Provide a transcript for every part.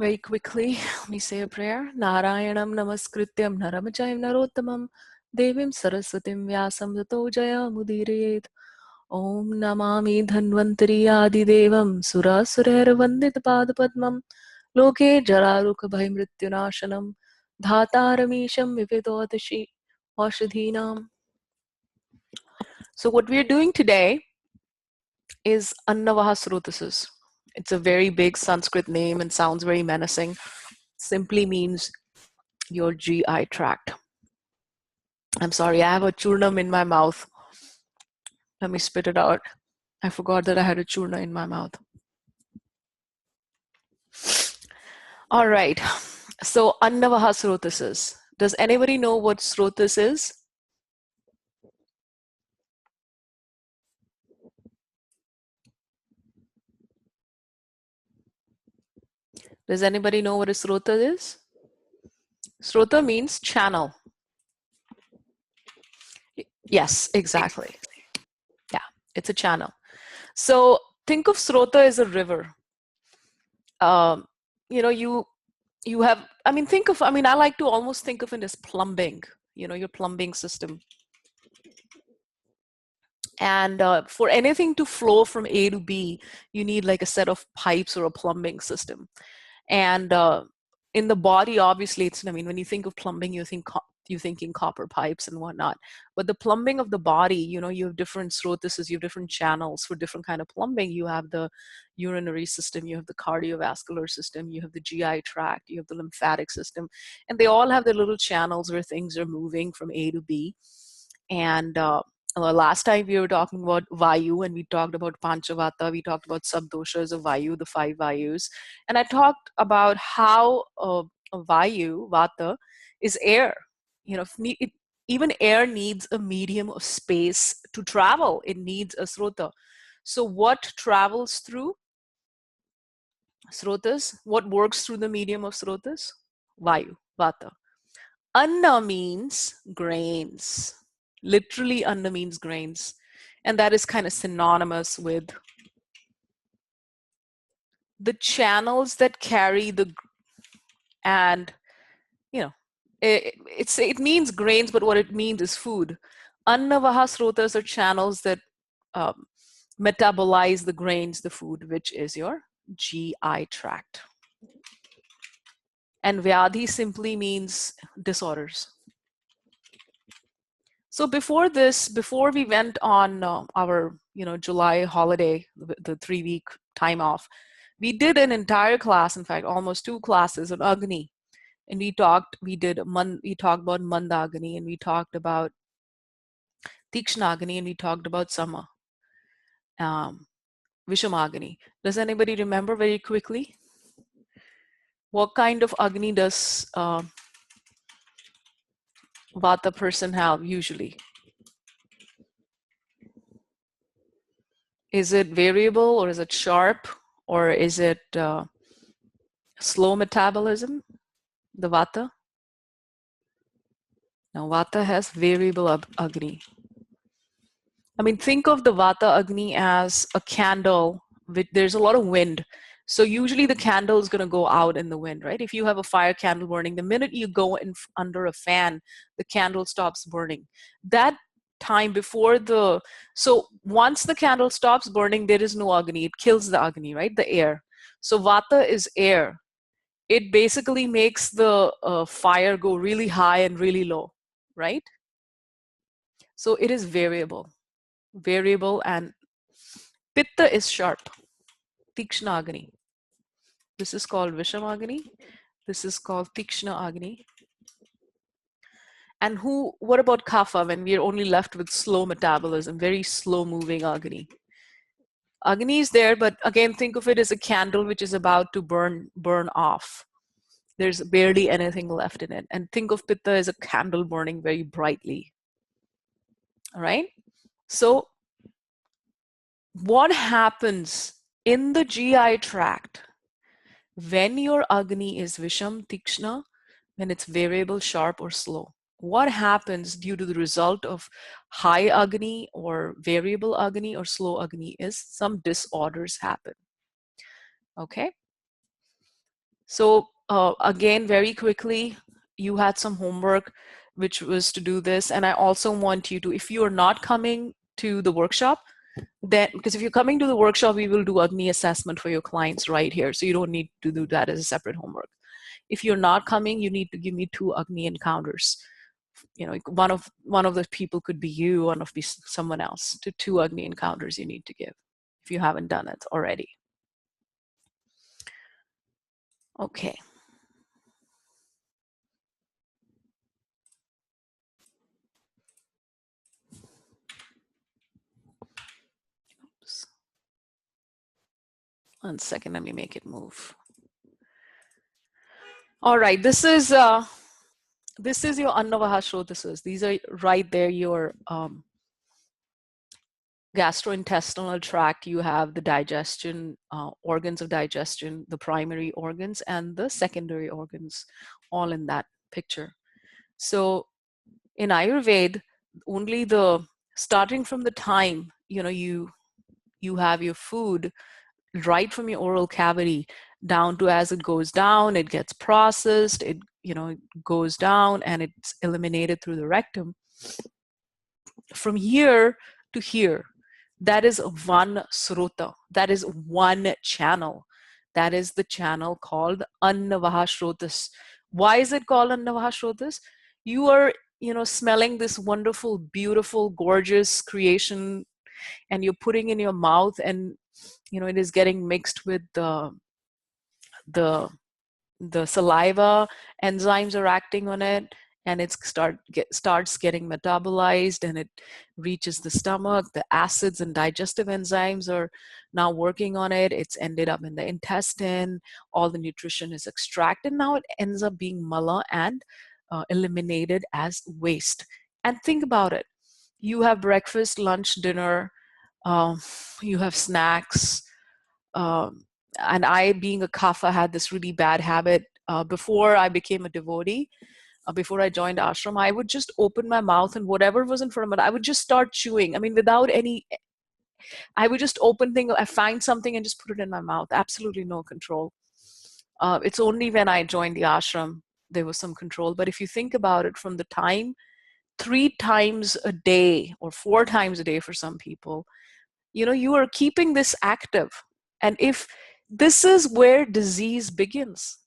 Very quickly, let me say a prayer. Narayanam namaskrityam naramachayam narottamam devim saraswatim vyasam tato jaya mudirayet. Om namami dhanvantari adidevam surasurer vandit padapadmam loke jararukha bhaimrityunashanam dhataramisham vividodashi aushadhinam. So what we are doing today is Annavaha Srotasis. It's a very big Sanskrit name and sounds very menacing. Simply means your GI tract. I'm sorry, I have a churnam in my mouth. Let me spit it out. I forgot that I had a churna in my mouth. All right. So Annavaha Srotasis. Does anybody know what Srotas is? Does anybody know what a Srota is? Srota means channel. Yes, exactly. Yeah, it's a channel. So think of Srota as a river. You know, you have, I like to almost think of it as plumbing, you know, your plumbing system. And for anything to flow from A to B, you need like a set of pipes or a plumbing system. And in the body, obviously, when you think of plumbing, you're thinking copper pipes and whatnot. But the plumbing of the body, you know, you have different srotases, you have different channels for different kind of plumbing. You have the urinary system, you have the cardiovascular system, you have the GI tract, you have the lymphatic system, and they all have their little channels where things are moving from A to B. And last time we were talking about Vayu, and we talked about Panchavata, we talked about subdoshas of Vayu, the 5 Vayus. And I talked about how a Vayu, Vata, is air. You know, even air needs a medium of space to travel. It needs a srota. So what travels through srotas? What works through the medium of srotas? Vayu, Vata. Anna means grains. Literally, Anna means grains. And that is kind of synonymous with the channels that carry the, and, you know, it means grains, but what it means is food. Annavaha srotas are channels that metabolize the grains, the food, which is your GI tract. And Vyadhi simply means disorders. So before we went on our, you know, July holiday, the 3-week time off, we did an entire class, in fact, almost 2 classes on Agni. And we talked about Mandagni, and we talked about Tikshnagni, and we talked about Sama, Vishamagni. Does anybody remember very quickly? What kind of Agni does Vata person have usually? Is it variable, or is it sharp, or is it slow metabolism, the Vata? Now Vata has variable Agni. I mean, think of the Vata Agni as a candle. There's a lot of wind. So usually the candle is going to go out in the wind, right? If you have a fire candle burning, the minute you go under a fan, the candle stops burning. That time before so once the candle stops burning, there is no Agni. It kills the Agni, right? The air. So Vata is air. It basically makes the fire go really high and really low, right? So it is variable, and Pitta is sharp, Tikshna Agni. This is called Vishamagni. This is called Tikshna Agni. And what about Kapha, when we are only left with slow metabolism, very slow moving Agni? Agni is there, but again, think of it as a candle which is about to burn off. There's barely anything left in it. And think of Pitta as a candle burning very brightly. All right? So what happens in the GI tract when your Agni is Visham, Tikshna, when it's variable, sharp, or slow? What happens due to the result of high Agni or variable Agni or slow Agni is some disorders happen. Okay? So again, very quickly, you had some homework, which was to do this. And I also want you to, if you are not coming to the workshop, then, because if you're coming to the workshop, we will do Agni assessment for your clients right here. So you don't need to do that as a separate homework. If you're not coming, you need to give me 2 Agni encounters. You know, one of the people could be you, one of be someone else. To 2 Agni encounters you need to give if you haven't done it already. Okay. Oops. 1 second, let me make it move. All right, this is your Annavahasrotases. These are right there, your gastrointestinal tract. You have the digestion, organs of digestion, the primary organs and the secondary organs, all in that picture. So in Ayurveda, only the starting from the time you have your food right from your oral cavity down to, as it goes down, it gets processed, it goes down and it's eliminated through the rectum. From here to here, that is one srota, that is one channel. That is the channel called Annavahashrotas. Why is it called Annavahashrotas? You are smelling this wonderful, beautiful, gorgeous creation, and you're putting in your mouth, and it is getting mixed with the saliva. Enzymes are acting on it, and it starts getting metabolized, and it reaches the stomach. The acids and digestive enzymes are now working on it. It's ended up in the intestine. All the nutrition is extracted. Now it ends up being mala and eliminated as waste. And think about it. You have breakfast, lunch, dinner, you have snacks. And I, being a kapha, had this really bad habit. Before I became a devotee, before I joined ashram, I would just open my mouth, and whatever was in front of it, I would just start chewing. I mean, without any, I would just open things, I find something and just put it in my mouth. Absolutely no control. It's only when I joined the ashram, there was some control. But if you think about it, from the time 3 times a day or 4 times a day for some people, you are keeping this active. And if this is where disease begins.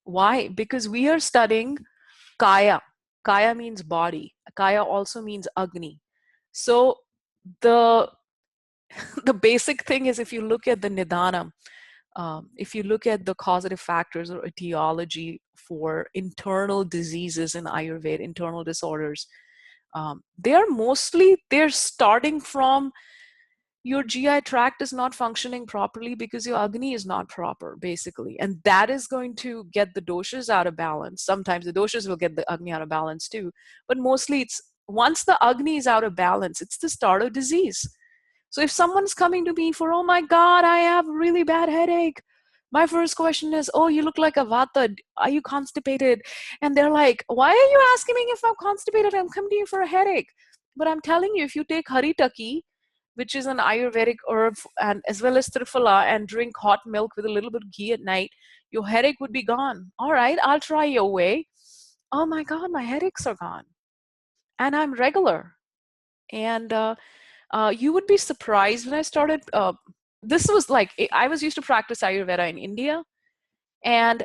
Why? Because we are studying kaya. Kaya means body. Kaya also means agni. So the the basic thing is, if you look at the nidana, if you look at the causative factors or etiology for internal diseases in Ayurveda, internal disorders, they're starting from your GI tract is not functioning properly because your Agni is not proper, basically. And that is going to get the doshas out of balance. Sometimes the doshas will get the Agni out of balance too. But mostly it's, once the Agni is out of balance, it's the start of disease. So if someone's coming to me for, oh my God, I have a really bad headache, my first question is, oh, you look like a vata. Are you constipated? And they're like, why are you asking me if I'm constipated? I'm coming to you for a headache. But I'm telling you, if you take haritaki, which is an Ayurvedic herb, and as well as triphala, and drink hot milk with a little bit of ghee at night, your headache would be gone. All right, I'll try your way. Oh my God, my headaches are gone. And I'm regular. And you would be surprised when I started. This was like, I was used to practice Ayurveda in India, and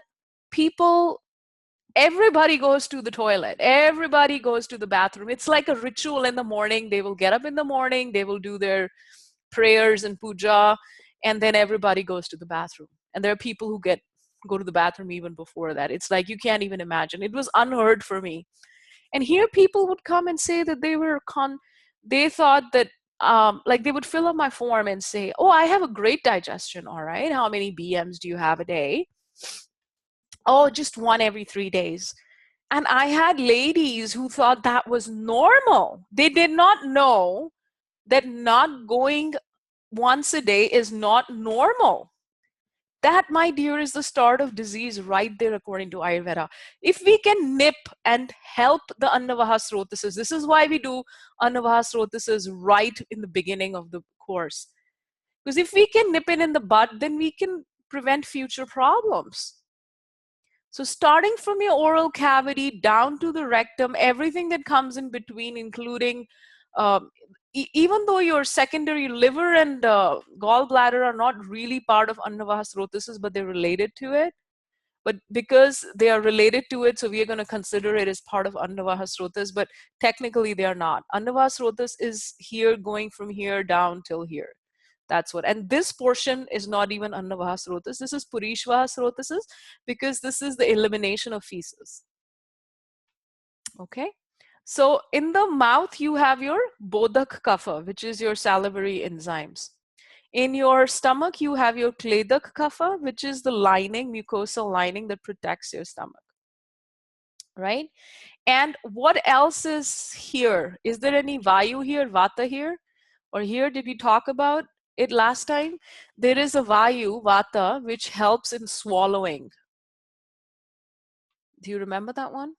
everybody goes to the toilet. Everybody goes to the bathroom. It's like a ritual in the morning. They will get up in the morning, they will do their prayers and puja, and then everybody goes to the bathroom. And there are people who go to the bathroom even before that. It's like, you can't even imagine. It was unheard for me. And here people would come and say that they thought that, like, they would fill up my form and say, oh, I have a great digestion. All right, how many BMs do you have a day? Oh, just 1 every 3 days. And I had ladies who thought that was normal. They did not know that not going once a day is not normal. That, my dear, is the start of disease right there, according to Ayurveda. If we can nip and help the Annavahasrotases, this is why we do Annavahasrotases right in the beginning of the course. Because if we can nip it in the bud, then we can prevent future problems. So starting from your oral cavity down to the rectum, everything that comes in between, including um, even though your secondary liver and gallbladder are not really part of Annavahasrotasis, but they're related to it. But because they are related to it, so we are going to consider it as part of Annavahasrotas, but technically they are not. Annavahasrotas is here, going from here down till here. That's what. And this portion is not even Annavahasrotas. This is Purishvahasrotasis, because this is the elimination of feces. Okay. So in the mouth, you have your Bodhak kapha, which is your salivary enzymes. In your stomach, you have your Kledak kapha, which is the lining, mucosal lining that protects your stomach. Right? And what else is here? Is there any Vayu here, Vata here? Or here, did we talk about it last time? There is a Vayu, Vata, which helps in swallowing. Do you remember that one?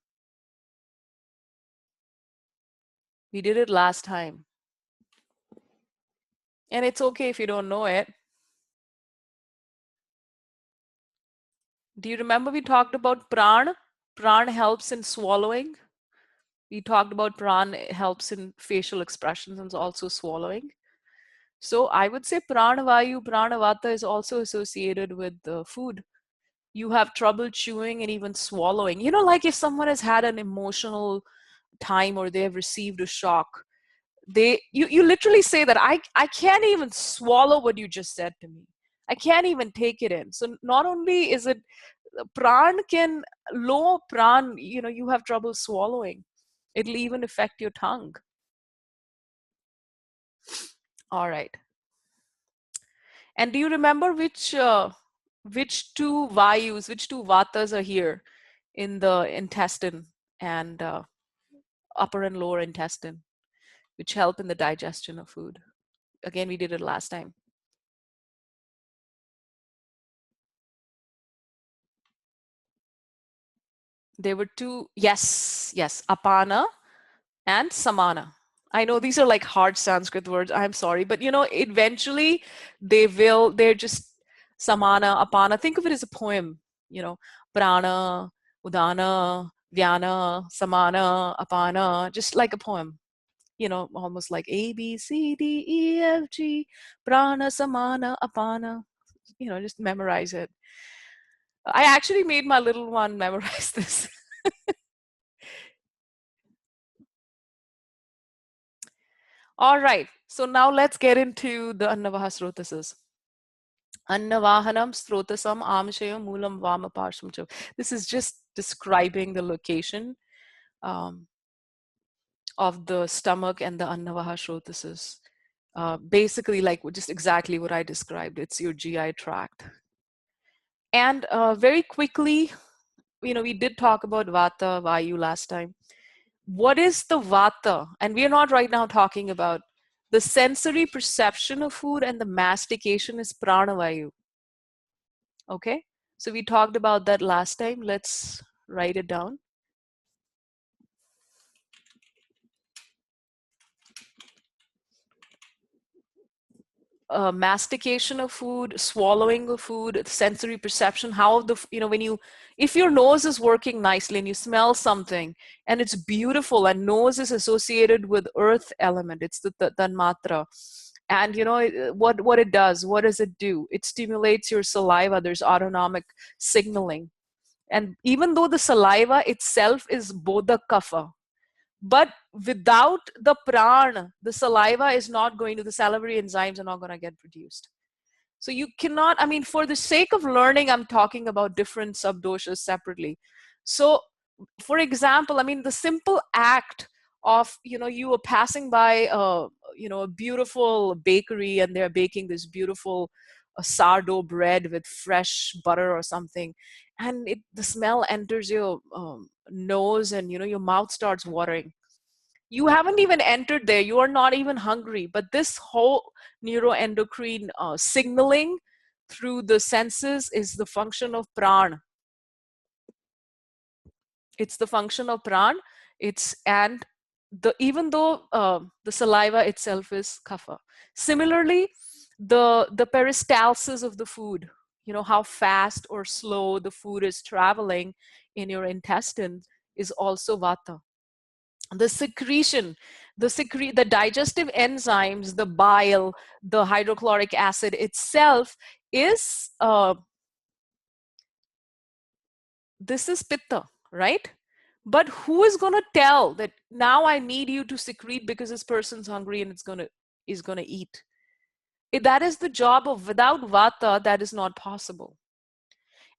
We did it last time. And it's okay if you don't know it. Do you remember we talked about Pran? Pran helps in swallowing. We talked about Pran helps in facial expressions and also swallowing. So I would say Pranavayu, Pranavata is also associated with food. You have trouble chewing and even swallowing. You know, like if someone has had an emotional time or they have received a shock, you literally say that I can't even swallow what you just said to me. I can't even take it in. So not only is it pran can low pran, you know, you have trouble swallowing. It'll even affect your tongue. All right. And do you remember which two vayus, which two vatas are here in the intestine and upper and lower intestine, which help in the digestion of food? Again, we did it last time. There were two, yes, apana and samana. I know these are like hard Sanskrit words. I'm sorry, but you know, eventually they're just samana, apana. Think of it as a poem, you know, prana, udana, vyana, samana, apana, just like a poem, you know, almost like A, B, C, D, E, F, G, prana, samana, apana, you know, just memorize it. I actually made my little one memorize this. All right, so now let's get into the Annavaha Srotases. Annavahanam Srotasam Amshayam Moolam Vama Parsham. This is just describing the location of the stomach and the Annavaha Srotases. Basically, like just exactly what I described. It's your GI tract. And very quickly, you know, we did talk about Vata, Vayu last time. What is the Vata? And we are not right now talking about the sensory perception of food, and the mastication is Pranavayu. Okay, so we talked about that last time. Let's write it down. Mastication of food, swallowing of food, sensory perception, how the, you know, when you, if your nose is working nicely and you smell something and it's beautiful, and nose is associated with earth element, it's the tanmatra. And you know what it does, what does it do? It stimulates your saliva. There's autonomic signaling. And even though the saliva itself is bodha kapha, but without the pran, the saliva is not going to, the salivary enzymes are not going to get produced. So you cannot, I mean, for the sake of learning, I'm talking about different subdoshas separately. So for example, I mean, the simple act of, you know, you are passing by you know, a beautiful bakery and they're baking this beautiful sourdough bread with fresh butter or something, and the smell enters your nose, and you know, your mouth starts watering. You haven't even entered there, you are not even hungry, but this whole neuroendocrine signaling through the senses is the function of pran. It's the function of pran. It's, and the, even though the saliva itself is kapha. Similarly, the peristalsis of the food, how fast or slow the food is traveling in your intestine is also vata. The secretion, the digestive enzymes, the bile, the hydrochloric acid itself is this is pitta, right? But who is going to tell that now I need you to secrete because this person's hungry and is going to eat? That is the job of, without vata, that is not possible.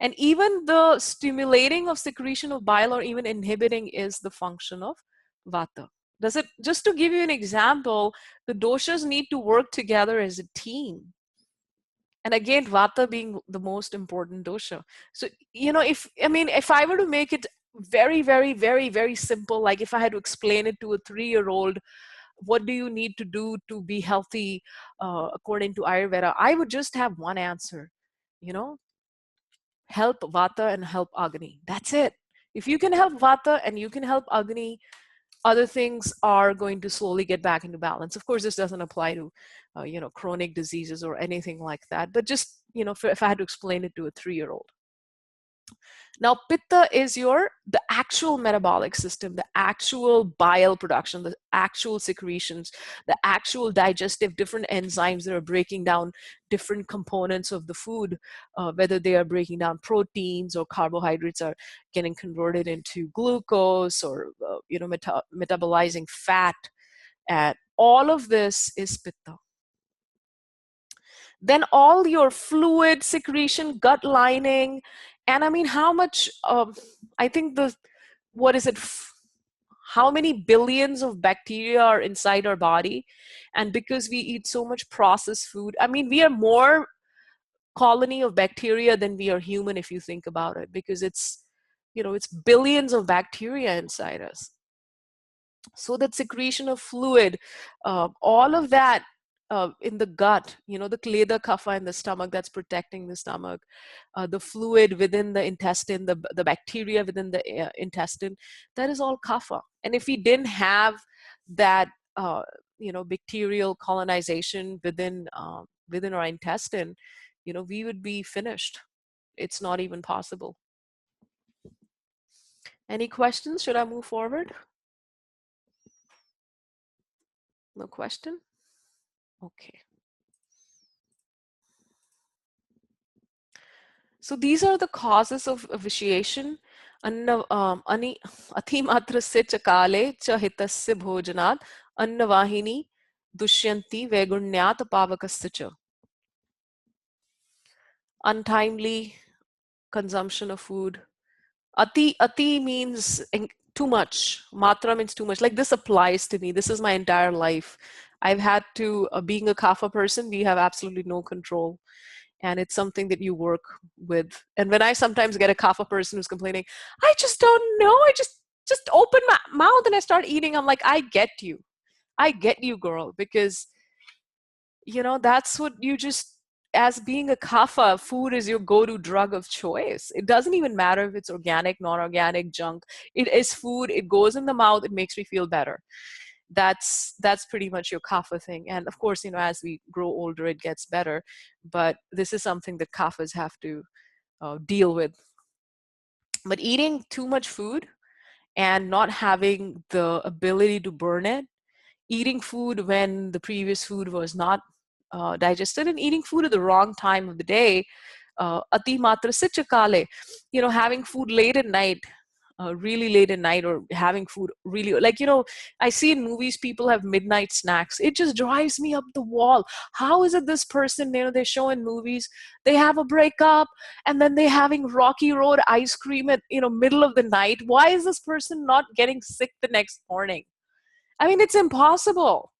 And even the stimulating of secretion of bile or even inhibiting is the function of vata. Does it, just to give you an example, the doshas need to work together as a team. And again, vata being the most important dosha. So, if I were to make it very, very, very, very simple, like if I had to explain it to a 3-year-old, what do you need to do to be healthy according to Ayurveda? I would just have one answer, help vata and help agni. That's it. If you can help vata and you can help agni, other things are going to slowly get back into balance. Of course, this doesn't apply to, chronic diseases or anything like that. But just, if I had to explain it to a 3-year-old. Now, pitta is the actual metabolic system, the actual bile production, the actual secretions, the actual digestive different enzymes that are breaking down different components of the food, whether they are breaking down proteins or carbohydrates are getting converted into glucose or, metabolizing fat. And all of this is pitta. Then all your fluid secretion, gut lining, and I mean, how much, I think how many billions of bacteria are inside our body? And because we eat so much processed food, I mean, we are more colony of bacteria than we are human, if you think about it, because it's billions of bacteria inside us. So that secretion of fluid, all of that in the gut, the kleda kapha in the stomach that's protecting the stomach, the fluid within the intestine, the bacteria within the intestine, that is all kapha. And if we didn't have that, bacterial colonization within our intestine, we would be finished. It's not even possible. Any questions? Should I move forward? No question? Okay. So these are the causes of vitiation. Atimatrasya chakale cha hitasya bhojanat annavahini dushyanti vegunyat pavakasya cha. Untimely consumption of food. Ati means too much. Matra means too much. Like, this applies to me. This is my entire life. I've had to, being a kapha person, we have absolutely no control. And it's something that you work with. And when I sometimes get a kapha person who's complaining, I just don't know. I just open my mouth and I start eating. I'm like, I get you, girl, because that's what you just, as being a kapha, food is your go-to drug of choice. It doesn't even matter if it's organic, non-organic, junk. It is food. It goes in the mouth. It makes me feel better. That's pretty much your kapha thing. And of course, as we grow older, it gets better. But this is something that kaphas have to deal with. But eating too much food and not having the ability to burn it, eating food when the previous food was not digested, and eating food at the wrong time of the day, ati matra sichakale, having food late at night, really late at night, or having food really, like, I see in movies people have midnight snacks. It just drives me up the wall. How is it this person, they show in movies, they have a breakup and then they're having Rocky Road ice cream at middle of the night? Why is this person not getting sick the next morning? I mean, it's impossible.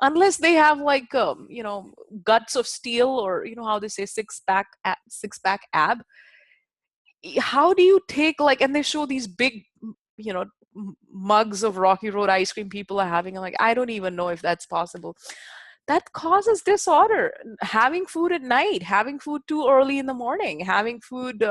Unless they have like guts of steel, or how they say six pack ab. How do you take, like, and they show these big mugs of Rocky Road ice cream people are having. I'm like, I don't even know if that's possible. That causes disorder. Having food at night, having food too early in the morning, having food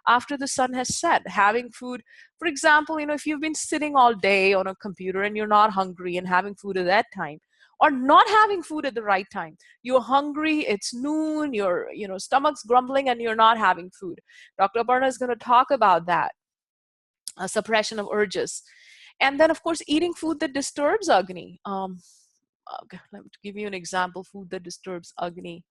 after the sun has set, having food, for example, if you've been sitting all day on a computer and you're not hungry and having food at that time, or not having food at the right time. You're hungry, it's noon, your stomach's grumbling, and you're not having food. Dr. Aparna is going to talk about that, suppression of urges. And then, of course, eating food that disturbs Agni. Okay, let me give you an example. Food that disturbs Agni.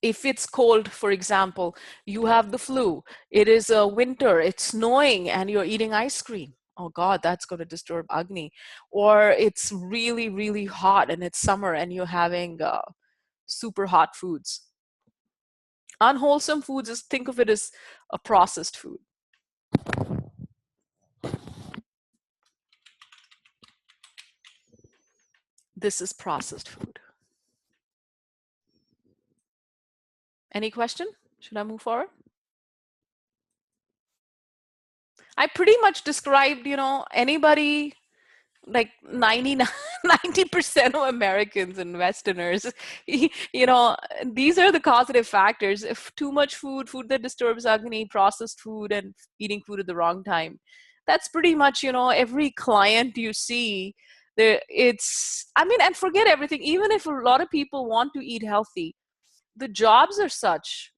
If it's cold, for example, you have the flu, it is winter, it's snowing, and you're eating ice cream. Oh God, that's going to disturb Agni. Or it's really, really hot and it's summer and you're having super hot foods. Unwholesome foods, just think of it as a processed food. This is processed food. Any question? Should I move forward? I pretty much described, anybody, like 90% of Americans and Westerners, these are the causative factors. If too much food that disturbs Agni, processed food, and eating food at the wrong time, that's pretty much, every client you see there. And forget everything. Even if a lot of people want to eat healthy, the jobs are such.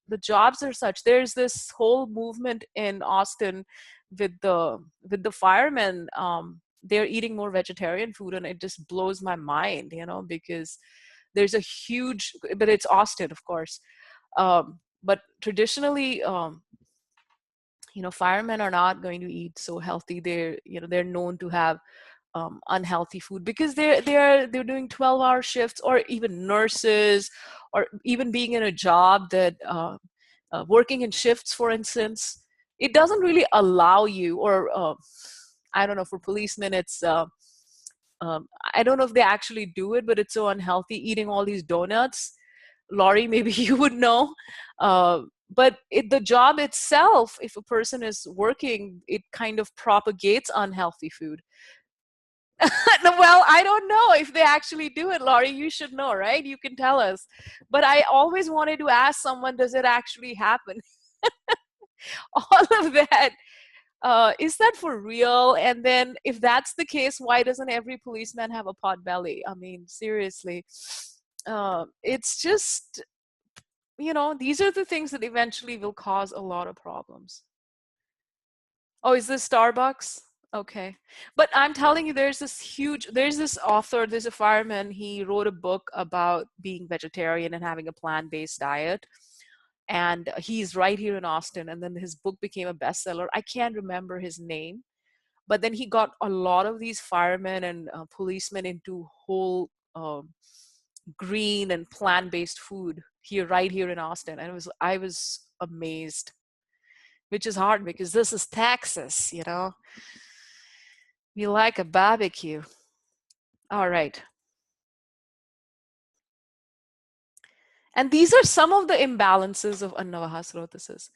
There's this whole movement in Austin with the firemen. They're eating more vegetarian food, and it just blows my mind, because there's a huge, but it's Austin, of course. But traditionally, firemen are not going to eat so healthy. They're known to have unhealthy food because they're doing 12-hour shifts, or even nurses, or even being in a job that working in shifts, for instance, it doesn't really allow you, or I don't know, for policemen, it's I don't know if they actually do it, but it's so unhealthy eating all these donuts. Laurie, maybe you would know. But the job itself, if a person is working, it kind of propagates unhealthy food. Well, I don't know if they actually do it, Laurie. You should know, right? You can tell us. But I always wanted to ask someone, does it actually happen? All of that. Is that for real? And then if that's the case, why doesn't every policeman have a pot belly? I mean, seriously. It's just, these are the things that eventually will cause a lot of problems. Oh, is this Starbucks? Okay. But I'm telling you, there's this author, there's a fireman, he wrote a book about being vegetarian and having a plant-based diet. And he's right here in Austin. And then his book became a bestseller. I can't remember his name, but then he got a lot of these firemen and policemen into whole green and plant-based food right here in Austin. And I was amazed, which is hard because this is Texas, We like a barbecue. All right. And these are some of the imbalances of Annavahasrotasis.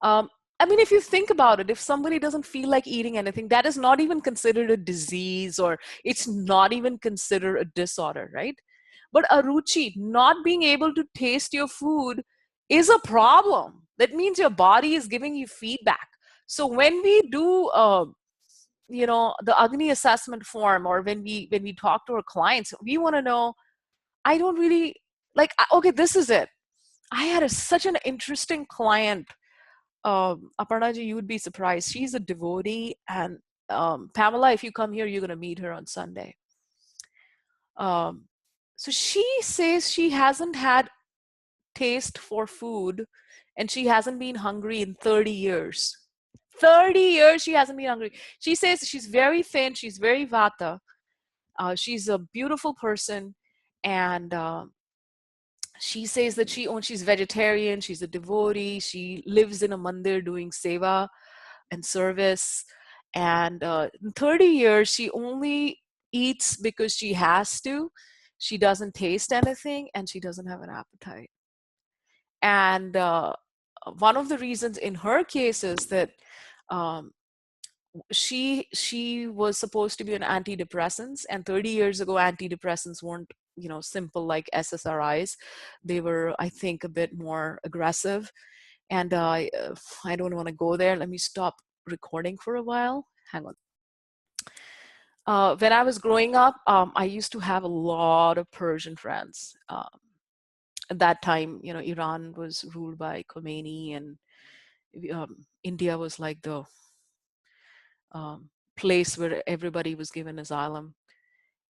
I mean, if you think about it, if somebody doesn't feel like eating anything, that is not even considered a disease, or it's not even considered a disorder, right? But aruchi, not being able to taste your food, is a problem. That means your body is giving you feedback. So when we do, the Agni assessment form, or when we talk to our clients, we want to know, I don't really okay, this is it. I had such an interesting client. Aparnaji, you would be surprised. She's a devotee, and Pamela, if you come here, you're going to meet her on Sunday. So she says she hasn't had taste for food, and she hasn't been hungry in 30 years. 30 years she hasn't been hungry. She says she's very thin, she's very vata. She's a beautiful person, and she says that she's vegetarian, she's a devotee, she lives in a mandir doing seva and service. And in 30 years, she only eats because she has to. She doesn't taste anything, and she doesn't have an appetite. And one of the reasons in her case is that she was supposed to be on antidepressants, and 30 years ago antidepressants weren't simple like SSRIs. They were, I think, a bit more aggressive. And I don't want to go there. Let me stop recording for a while. Hang on. When I was growing up, I used to have a lot of Persian friends. At that time, Iran was ruled by Khomeini, and India was like the place where everybody was given asylum.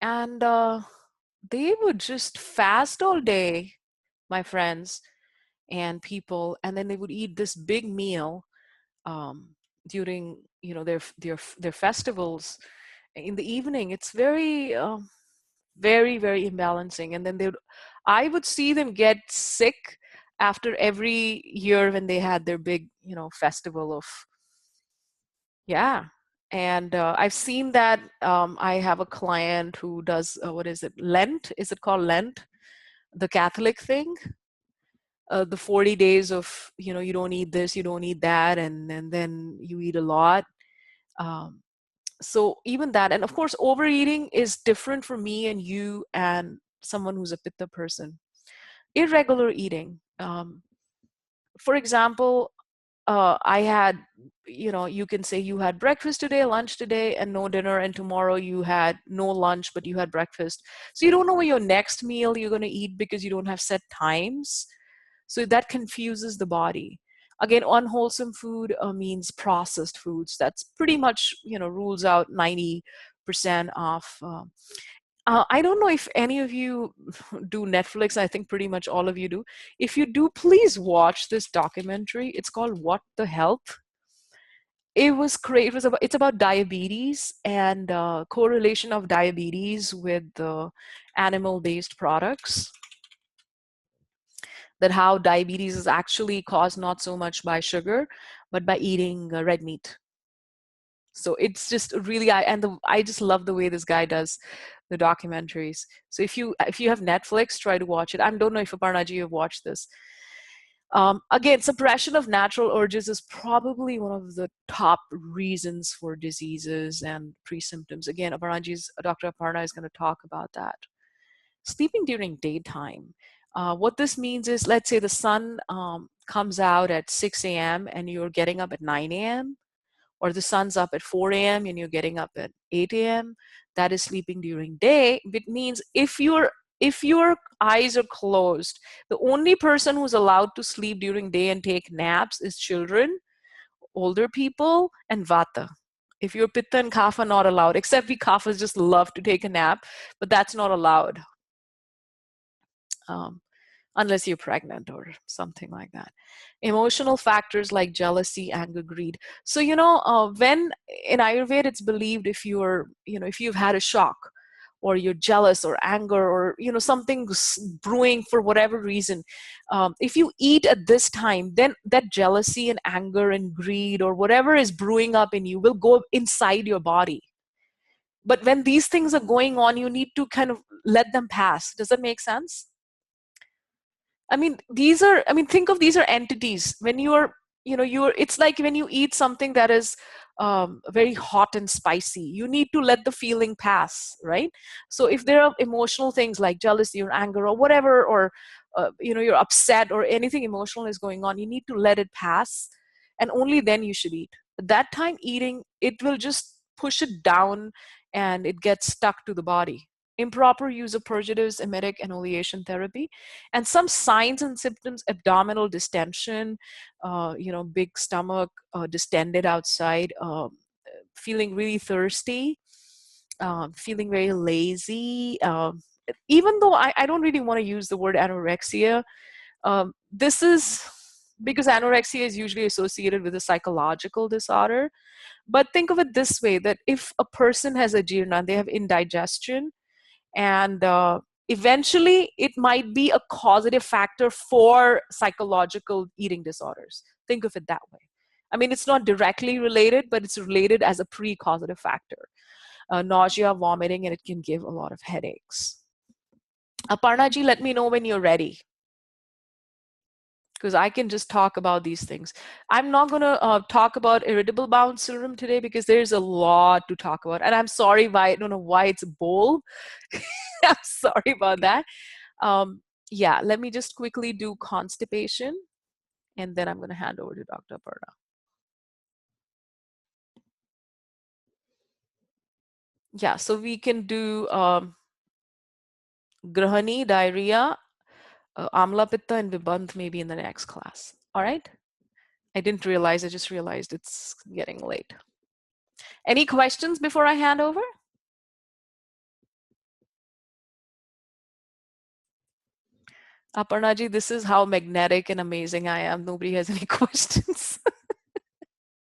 And they would just fast all day, my friends and people, and then they would eat this big meal um, during their festivals in the evening. It's very very imbalancing, and then I would see them get sick after every year when they had their big festival of, yeah. And I've seen that. I have a client who does what is it, Lent, is it called Lent, the Catholic thing, the 40 days of you don't eat this, you don't eat that, and then you eat a lot. um, so even that, and of course overeating is different for me and you and someone who's a pitta person. Irregular eating, for example, I had, you can say you had breakfast today, lunch today, and no dinner, and tomorrow you had no lunch, but you had breakfast. So you don't know what your next meal you're going to eat because you don't have set times. So that confuses the body. Again, unwholesome food means processed foods. That's pretty much, rules out 90% of. I don't know if any of you do Netflix. I think pretty much all of you do. If you do, please watch this documentary. It's called What the Health. It was great. It's about diabetes and correlation of diabetes with animal-based products. That how diabetes is actually caused not so much by sugar, but by eating red meat. So it's just really, I just love the way this guy does the documentaries. So if you have Netflix, try to watch it. I don't know if Aparnaji you have watched this. Again, suppression of natural urges is probably one of the top reasons for diseases and pre-symptoms. Again, Dr. Aparna is going to talk about that. Sleeping during daytime. What this means is, let's say the sun comes out at 6 a.m. and you're getting up at 9 a.m., or the sun's up at 4 a.m. and you're getting up at 8 a.m. That is sleeping during day. It means if your eyes are closed, the only person who's allowed to sleep during day and take naps is children, older people, and vata. If you're pitta and kapha, not allowed, except we kaphas just love to take a nap, but that's not allowed. Unless you're pregnant or something like that. Emotional factors like jealousy, anger, greed. So, when in Ayurveda, it's believed if if you've had a shock or you're jealous or anger or, something's brewing for whatever reason, if you eat at this time, then that jealousy and anger and greed or whatever is brewing up in you will go inside your body. But when these things are going on, you need to kind of let them pass. Does that make sense? Think of these are entities. When it's like when you eat something that is very hot and spicy, you need to let the feeling pass, right? So if there are emotional things like jealousy or anger or whatever, or you're upset or anything emotional is going on, you need to let it pass, and only then you should eat. At that time, eating, it will just push it down and it gets stuck to the body. Improper use of purgatives, emetic, and oleation therapy. And some signs and symptoms: abdominal distension, big stomach, distended outside, feeling really thirsty, feeling very lazy. Even though I don't really want to use the word anorexia, this is because anorexia is usually associated with a psychological disorder. But think of it this way, that if a person has ajirna, they have indigestion, and eventually it might be a causative factor for psychological eating disorders. Think of it that way. It's not directly related, but it's related as a pre-causative factor. Nausea, vomiting, and it can give a lot of headaches. Aparnaji, let me know when you're ready, because I can just talk about these things. I'm not going to talk about irritable bowel syndrome today because there's a lot to talk about. And I'm sorry I don't know why it's bold. I'm sorry about that. Yeah, let me just quickly do constipation, and then I'm going to hand over to Dr. Aparna. Yeah, so we can do Grahani, diarrhea, Amla Pitta, and Vibandh maybe in the next class. All right? I didn't realize, I just realized it's getting late. Any questions before I hand over? Aparnaji, this is how magnetic and amazing I am. Nobody has any questions.